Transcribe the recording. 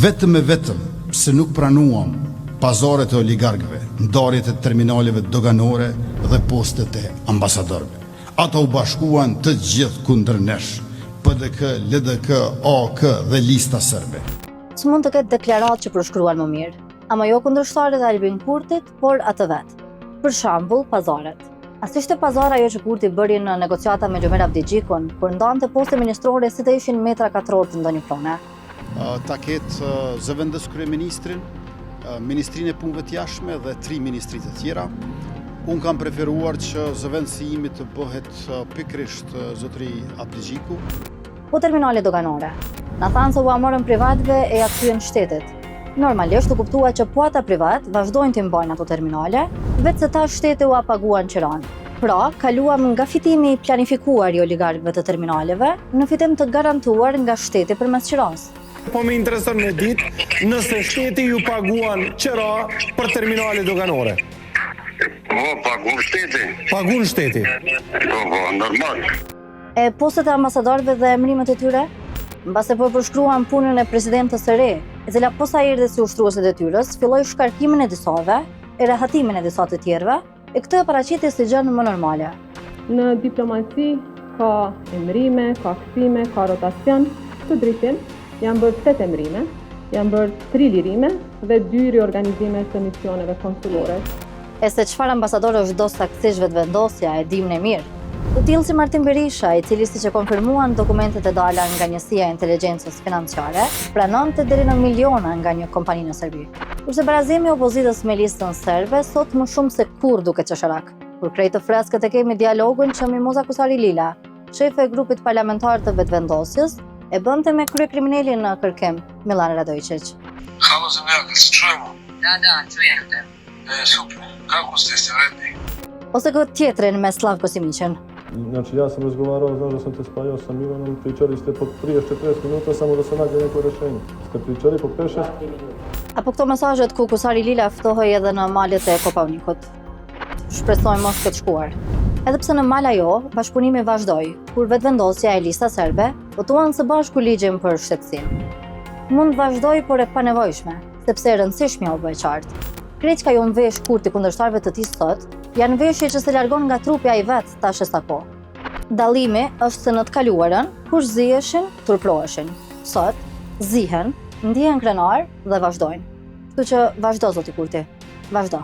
Vetëm e vetëm se nuk pranuam pazaret e oligarkëve, ndarjet e terminaleve doganore dhe postet e ambasadorëve. Ata u bashkuan të gjithë kundër nesh, PDK, LDK, AK dhe lista serbe. S'mund të ketë deklaratë që përshkruan më mirë, ama jo kundërshtarët e Albin Kurtit, por atë vetë. Për shembull, pazaret. As ishte pazar ajo që Kurti bëri në negociata me Gjomer Abdigjikun, kur ndante poste ministrore si të ishin metra katror të ndonjë plane. Ta ketë zëvendës kryeministrin, Ministrinë e Punëve të Jashtme dhe 3 ministri të tjera. Unë kam preferuar që zëvendësi imi të bëhet pikërisht zotëri Abdigjiku. Po terminale doganore. Na thanë se u amorën privatëve e ja kthyen shtetit. Normalisht u kuptua që po ata privat vazhdojnë të mbajnë ato terminale, vetë se ta shteti u paguan qiran. Pra, kaluam nga fitimi i planifikuar i oligarkëve të terminaleve në fitim të garantuar nga shteti përmes qiras. Po më intereson me ditë nëse shteti ju paguan qira për terminale doganore. Po, pagun shteti. Pagun shteti? Po, normal. E postet e ambasadorëve dhe emrimet e tyre? Mbase po përshkruan punën e presidentës së re, e cila posa erdhi si ushtruese e detyrës, filloi shkarkimin e disave, e rehatimin e disa të tjerëve, e këtë e paraqiti si gjë më normale. Në diplomaci ka emrime, ka kthime, ka rotacion, të drejtim janë bërë 8 emrime, janë bërë 3 lirime dhe 2 riorganizime të misioneve konsulore. E se çfarë ambasadorë është dos saktësisht vetëvendosja e dim ne mirë. Të tillë si Martin Berisha, i cili siç e konfirmuan dokumentet e dala nga Njësia e Inteligjencës Financiare, pranonte deri në miliona nga një kompani në Serbi. Kurse barazimi i opozitës me listën serbe sot më shumë se kur duket çesharak. Kur krejt të freskët e kemi dialogun që Mimoza Kusari Lila, shefe e grupit parlamentar të vetëvendosjes, e bënte me kryekriminalin në kërkim, Milan Radojčić. Halo zemljaka, se čujemo? Da, čujem te. Super, kako ste vredni? Ose këtë tjetrin me Slavko Simićin. Znači ja sam razgovarao, znaš da sam te spajao sa Milanom, pričali ste po 30-40 minuta samo da se nađe neko rješenje. Ste pričali po 5-6 minuta. Apo këto mesazhet ku Kusari Lila ftohej edhe në malet e Kopaonikut. Shpresojmë mos këtë shkuar. Edhe pse në mal ajo, bashkëpunimi vazhdoi, kur vetëvendosja e lista serbe votuan së bashku ligjin për shtetësim. Mund vazhdoi, por e panevojshme, sepse e rëndësishmja u bë e qartë. Krejt ka ju në vesh Kurti kundërshtarëve të tij sot, janë veshje që se largon nga trupi ai vet tash sa ko. Dallimi është se në të kaluarën, kush ziheshin, turproheshin. Sot zihen, ndihen krenar dhe vazhdojnë. Kështu që vazhdo zoti Kurti, vazhdo.